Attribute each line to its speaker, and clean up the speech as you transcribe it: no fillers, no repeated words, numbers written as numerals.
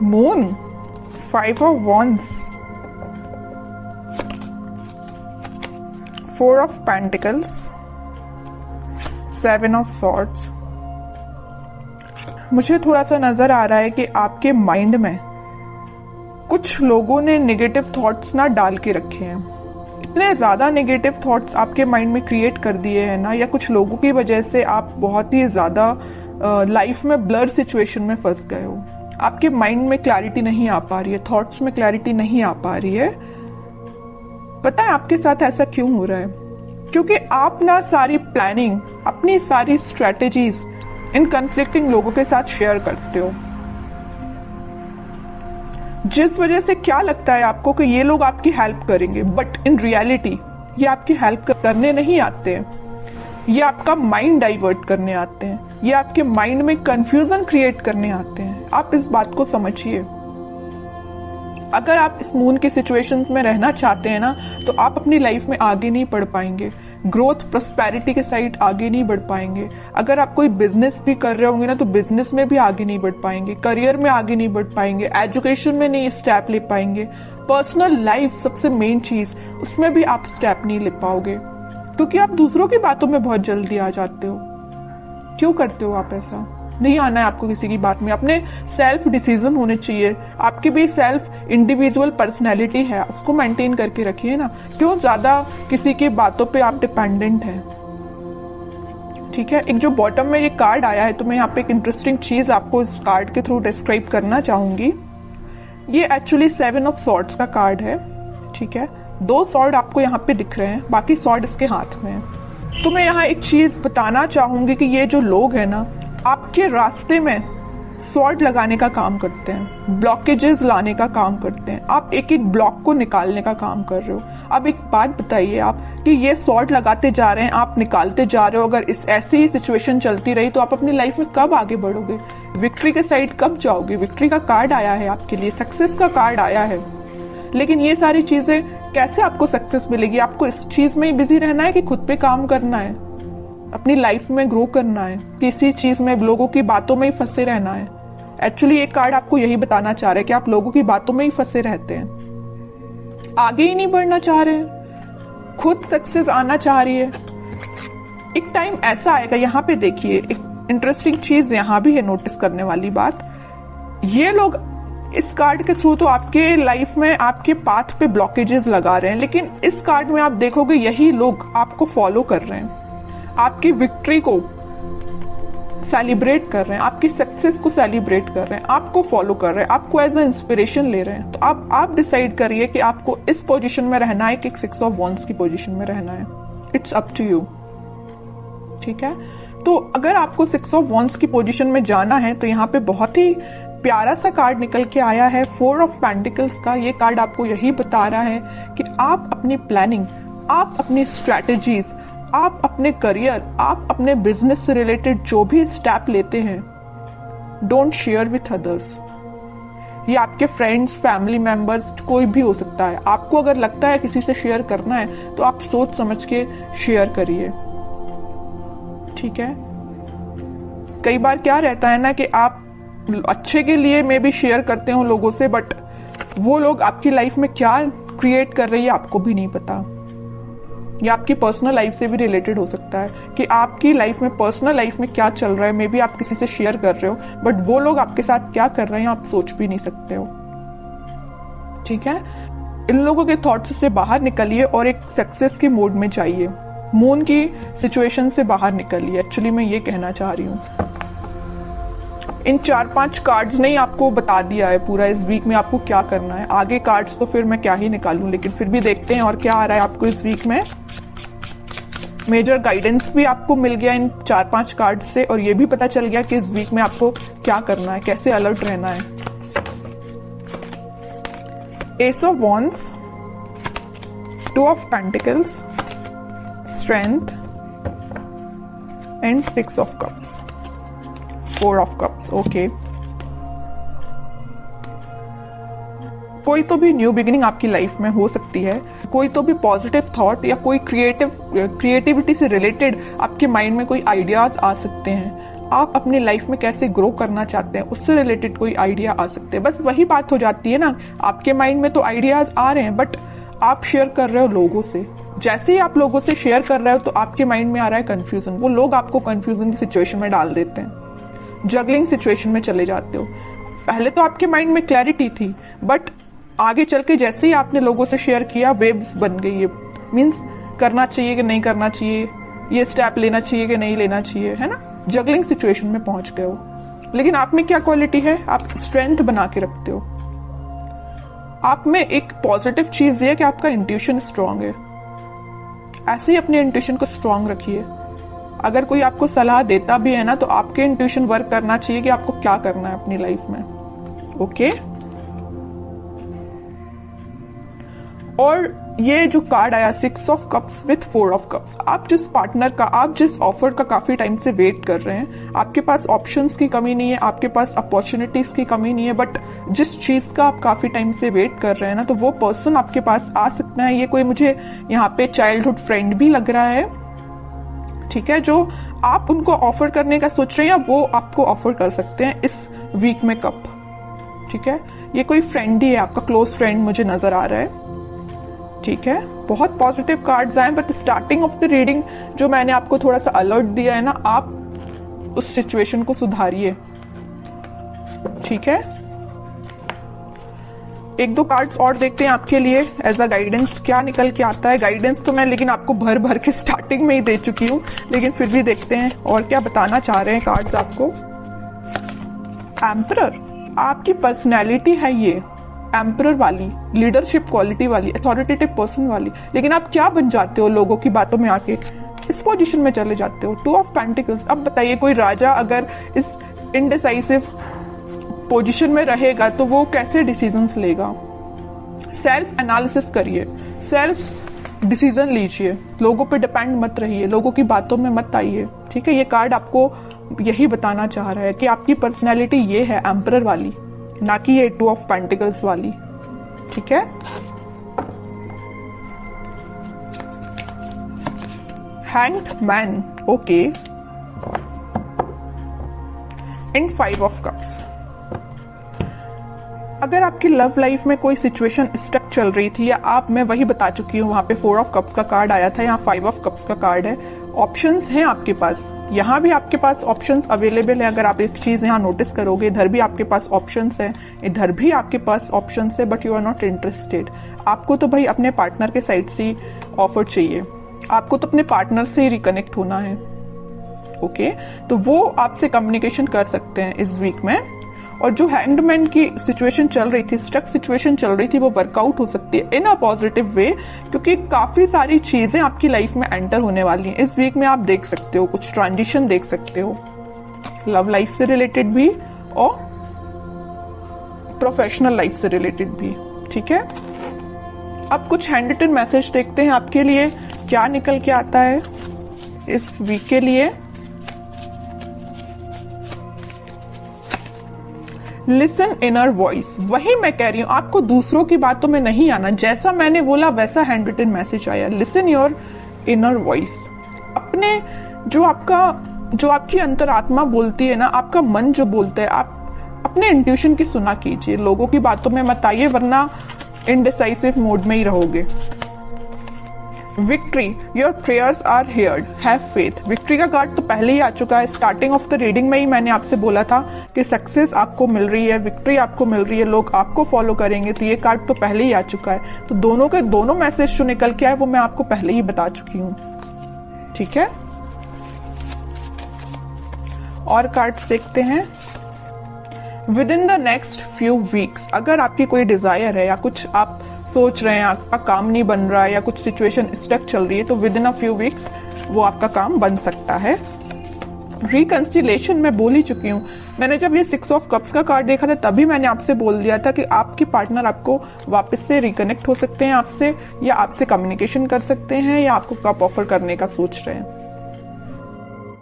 Speaker 1: Moon, 5 of wands, 4 of pentacles, 7 of swords। मुझे थोड़ा सा नजर आ रहा है कि आपके माइंड में कुछ लोगों ने नेगेटिव थॉट्स ना डाल के रखे हैं। इतने ज्यादा नेगेटिव थॉट्स आपके माइंड में क्रिएट कर दिए हैं ना, या कुछ लोगों की वजह से आप बहुत ही ज्यादा लाइफ में ब्लर सिचुएशन में फंस गए हो। आपके माइंड में क्लैरिटी नहीं आ पा रही है, थॉट्स में क्लैरिटी नहीं आ पा रही है। पता है आपके साथ ऐसा क्यों हो रहा है? क्योंकि आप ना सारी प्लानिंग, अपनी सारी स्ट्रेटेजीज इन कन्फ्लिक्टिंग लोगों के साथ शेयर करते हो, जिस वजह से क्या लगता है आपको कि ये लोग आपकी हेल्प करेंगे, बट इन रियलिटी ये आपकी हेल्प करने नहीं आते हैं। ये आपका माइंड डाइवर्ट करने आते हैं, ये आपके माइंड में कंफ्यूजन क्रिएट करने आते हैं। आप इस बात को समझिए। अगर आप इस मून की सिचुएशंस में रहना चाहते हैं ना, तो आप अपनी लाइफ में आगे नहीं बढ़ पाएंगे, ग्रोथ प्रॉस्पेरिटी के साइड आगे नहीं बढ़ पाएंगे। अगर आप कोई बिजनेस भी कर रहे होंगे ना, तो बिजनेस में भी आगे नहीं बढ़ पाएंगे, करियर में आगे नहीं बढ़ पाएंगे, एजुकेशन में नहीं स्टेप ले पाएंगे, पर्सनल लाइफ सबसे मेन चीज, उसमें भी आप स्टेप नहीं ले पाओगे, क्योंकि आप दूसरों की बातों में बहुत जल्दी आ जाते हो। क्यों करते हो आप ऐसा? नहीं आना है आपको किसी की बात में। अपने सेल्फ डिसीजन होने चाहिए। आपकी भी सेल्फ इंडिविजुअल पर्सनैलिटी है, उसको मेंटेन करके रखिए ना। क्यों ज्यादा किसी की बातों पे आप डिपेंडेंट हैं? ठीक है, एक जो बॉटम में ये कार्ड आया है, तो मैं यहाँ पे एक इंटरेस्टिंग चीज आपको इस कार्ड के थ्रू डिस्क्राइब करना चाहूंगी। ये एक्चुअली 7 ऑफ सॉर्ड्स का कार्ड है। ठीक है, 2 सॉर्ड आपको यहाँ पे दिख रहे हैं, बाकी सॉर्ड इसके हाथ में है। तो मैं यहाँ एक चीज बताना चाहूंगी कि ये जो लोग हैं ना, आपके रास्ते में सॉर्ड लगाने का काम करते हैं, ब्लॉकेजेस लाने का काम करते हैं। आप एक एक ब्लॉक को निकालने का काम कर रहे हो। अब एक बात बताइए आप कि ये सॉर्ड लगाते जा रहे हैं, आप निकालते जा रहे हो। अगर इस ऐसी ही सिचुएशन चलती रही तो आप अपनी लाइफ में कब आगे बढ़ोगे? विक्ट्री के साइड कब जाओगे? विक्ट्री का कार्ड आया है आपके लिए, सक्सेस का कार्ड आया है। लेकिन ये सारी चीजें कैसे आपको सक्सेस मिलेगी? आपको इस चीज में ही बिजी रहना है कि खुद पे काम करना है, अपनी लाइफ में ग्रो करना है, किसी चीज में लोगों की बातों में ही फंसे रहना है? एक्चुअली एक कार्ड आपको यही बताना चाह रहा है कि आप लोगों की बातों में ही फंसे रहते हैं, आगे ही नहीं बढ़ना चाह रहे हैं, खुद सक्सेस आना चाह रही है। एक टाइम ऐसा आएगा, यहाँ पे देखिए एक इंटरेस्टिंग चीज यहाँ भी है नोटिस करने वाली बात। ये लोग इस कार्ड के थ्रू तो आपके लाइफ में आपके पाथ पे ब्लॉकेजेस लगा रहे हैं, लेकिन इस कार्ड में आप देखोगे यही लोग आपको फॉलो कर रहे हैं, आपकी विक्ट्री को सेलिब्रेट कर रहे हैं, आपकी सक्सेस को सेलिब्रेट कर रहे हैं, आपको फॉलो कर रहे हैं, आपको एज अ इंस्पिरेशन ले रहे हैं। तो आप डिसाइड करिए कि आपको इस पोजीशन में रहना है कि 6 ऑफ वॉन्ड्स की पोजीशन में रहना है। It's up to you. ठीक है, तो अगर आपको 6 ऑफ वॉन्ड्स की पोजीशन में जाना है, तो यहाँ पे बहुत ही प्यारा सा कार्ड निकल के आया है, 4 ऑफ पेंटिकल्स का। ये कार्ड आपको यही बता रहा है कि आप अपनी प्लानिंग, आप अपनी स्ट्रैटेजीज, आप अपने करियर, आप अपने बिजनेस से रिलेटेड जो भी स्टेप लेते हैं, डोंट शेयर विथ अदर्स। ये आपके फ्रेंड्स, फैमिली मेंबर्स, कोई भी हो सकता है। आपको अगर लगता है किसी से शेयर करना है, तो आप सोच समझ के शेयर करिए। ठीक है, कई बार क्या रहता है ना कि आप अच्छे के लिए मे भी शेयर करते हो लोगों से, बट वो लोग आपकी लाइफ में क्या क्रिएट कर रही है आपको भी नहीं पता। या आपकी पर्सनल लाइफ से भी रिलेटेड हो सकता है कि आपकी लाइफ में, पर्सनल लाइफ में क्या चल रहा है, मे बी आप किसी से शेयर कर रहे हो, बट वो लोग आपके साथ क्या कर रहे हैं आप सोच भी नहीं सकते हो। ठीक है, इन लोगों के थॉट्स से बाहर निकलिए और एक सक्सेस के मोड में जाइए। मून की सिचुएशन से बाहर निकलिए, एक्चुअली मैं ये कहना चाह रही हूँ। इन 4-5 कार्ड्स ने ही आपको बता दिया है पूरा इस वीक में आपको क्या करना है। आगे कार्ड्स तो फिर मैं क्या ही निकालूं, लेकिन फिर भी देखते हैं और क्या आ रहा है आपको इस वीक में। मेजर गाइडेंस भी आपको मिल गया इन 4-5 कार्ड से, और ये भी पता चल गया कि इस वीक में आपको क्या करना है, कैसे अलर्ट रहना है। S of wands, 2 of pentacles, strength and 6 of cups, 4 of cups. Okay, कोई तो भी न्यू बिगिनिंग आपकी लाइफ में हो सकती है, कोई तो भी पॉजिटिव थॉट या कोई क्रिएटिविटी से रिलेटेड आपके माइंड में कोई आइडियाज आ सकते हैं। आप अपनी लाइफ में कैसे ग्रो करना चाहते हैं उससे रिलेटेड कोई आइडिया आ सकते हैं। बस वही बात हो जाती है ना, आपके माइंड में तो आइडियाज आ रहे हैं बट आप शेयर कर रहे हो लोगों से। जैसे ही आप लोगों से शेयर कर रहे हो तो आपके माइंड में आ रहा है कंफ्यूजन, वो लोग आपको कंफ्यूजन की सिचुएशन में डाल देते हैं, जगलिंग सिचुएशन में चले जाते हो। पहले तो आपके माइंड में क्लैरिटी थी बट आगे चल के जैसे ही आपने लोगों से शेयर किया वेव्स बन गई है, मीन्स करना चाहिए कि नहीं करना चाहिए, ये स्टेप लेना चाहिए कि नहीं लेना चाहिए, है ना, जगलिंग सिचुएशन में पहुंच गए हो। लेकिन आप में क्या क्वालिटी है, आप स्ट्रेंथ बना के रखते हो। आप में एक पॉजिटिव चीज ये है कि आपका इंट्यूशन स्ट्रांग है। ऐसे ही अपने इंट्यूशन को स्ट्रांग रखिए। अगर कोई आपको सलाह देता भी है ना तो आपके इंट्यूशन वर्क करना चाहिए कि आपको क्या करना है अपनी लाइफ में। ओके, और ये जो कार्ड आया 6 of cups with 4 of cups, आप जिस पार्टनर का, आप जिस ऑफर का काफी टाइम से वेट कर रहे हैं, आपके पास ऑप्शंस की कमी नहीं है, आपके पास अपॉर्चुनिटीज की कमी नहीं है, बट जिस चीज का आप काफी टाइम से वेट कर रहे हैं ना, तो वो पर्सन आपके पास आ सकता है। ये कोई मुझे यहाँ पे चाइल्डहुड फ्रेंड भी लग रहा है, ठीक है, जो आप उनको ऑफर करने का सोच रहे हैं या वो आपको ऑफर कर सकते हैं इस वीक में कप, ठीक है। ये कोई फ्रेंड ही है, आपका क्लोज फ्रेंड मुझे नजर आ रहा है, ठीक है। बहुत पॉजिटिव कार्ड्स आए but starting of the reading जो मैंने आपको थोड़ा सा अलर्ट दिया है ना, आप उस सिचुएशन को सुधारिए, ठीक है। एक दो कार्ड्स और देखते हैं आपके लिए एज अ गाइडेंस, क्या निकल के आता है। गाइडेंस तो मैं लेकिन आपको भर भर के स्टार्टिंग में ही दे चुकी हूं, लेकिन फिर भी देखते हैं और क्या बताना चाह रहे हैं कार्ड्स आपको। एम्परर, आपकी पर्सनैलिटी है ये एम्परर वाली, लीडरशिप क्वालिटी वाली, अथॉरिटेटिव पर्सन वाली, लेकिन आप क्या बन जाते हो लोगों की बातों में आके, इस पोजीशन में चले जाते हो। 2 ऑफ पेंटिकल्स, अब बताइए कोई राजा अगर इस इनडिसाइसिव पोजीशन में रहेगा तो वो कैसे डिसीजंस लेगा। सेल्फ एनालिसिस करिए, सेल्फ डिसीजन लीजिए, लोगों पे डिपेंड मत रहिए, लोगों की बातों में मत आइए, ठीक है। ये कार्ड आपको यही बताना चाह रहा है कि आपकी पर्सनैलिटी ये है एम्परर वाली, ना कि ये 2 ऑफ पेंटिकल्स वाली, ठीक है। Hanged man, okay, in 5 of cups. अगर आपकी लव लाइफ में कोई सिचुएशन स्टक चल रही थी, या आप, मैं वही बता चुकी हूं, वहां पे 4 ऑफ कप्स का कार्ड आया था, यहाँ 5 ऑफ कप्स का कार्ड है। ऑप्शंस हैं आपके पास, यहाँ भी आपके पास ऑप्शंस अवेलेबल है। अगर आप एक चीज यहाँ नोटिस करोगे, इधर भी आपके पास ऑप्शंस है, इधर भी आपके पास ऑप्शंस है, but you are not interested. आपको तो भाई अपने पार्टनर के साइड से ऑफर चाहिए, आपको तो अपने पार्टनर से रिकनेक्ट होना है, ओके। तो वो आपसे कम्युनिकेशन कर सकते हैं इस वीक में। और जो हैंगमैन की सिचुएशन चल रही थी, स्टक सिचुएशन चल रही थी, वो वर्कआउट हो सकती है इन अ पॉजिटिव वे, क्योंकि काफी सारी चीजें आपकी लाइफ में एंटर होने वाली हैं इस वीक में। आप देख सकते हो कुछ ट्रांजिशन देख सकते हो, लव लाइफ से रिलेटेड भी और प्रोफेशनल लाइफ से रिलेटेड भी, ठीक है। अब कुछ हैंड रिटन मैसेज देखते हैं आपके लिए क्या निकल के आता है इस वीक के लिए। लिसन इनर वॉइस, वही मैं कह रही हूं, आपको दूसरों की बातों में नहीं आना, जैसा मैंने बोला वैसा हैंड रिटन मैसेज आया। लिसन योर इनर वॉइस, अपने जो आपकी अंतरात्मा बोलती है ना, आपका मन जो बोलता है, आप अपने इंट्यूशन की सुना कीजिए, लोगों की बातों में मत आइए, वरना इनडिसाइसिव मोड में ही रहोगे। Victory, your prayers are heard, have faith. Victory का कार्ड तो पहले ही आ चुका है, स्टार्टिंग ऑफ द रीडिंग में ही मैंने आपसे बोला था कि सक्सेस आपको मिल रही है, विक्ट्री आपको मिल रही है, लोग आपको फॉलो करेंगे, तो ये कार्ड तो पहले ही आ चुका है। तो दोनों के दोनों मैसेज जो निकल के आए वो मैं आपको पहले ही बता चुकी हूं, ठीक है। और कार्ड्स देखते हैं। With in the next few weeks, अगर आपकी कोई डिजायर है या कुछ आप सोच रहे हैं, आपका काम नहीं बन रहा है या कुछ सिचुएशन स्टक चल रही है, तो with in a few weeks वो आपका काम बन सकता है। रिकंसिलेशन मैं बोल ही चुकी हूँ, मैंने जब ये 6 ऑफ कप्स का कार्ड देखा था तभी मैंने आपसे बोल दिया था कि आपके पार्टनर आपको वापस से रिकनेक्ट हो सकते हैं आपसे, या आपसे कम्युनिकेशन कर सकते हैं, या आपको कप ऑफर करने का सोच रहे हैं।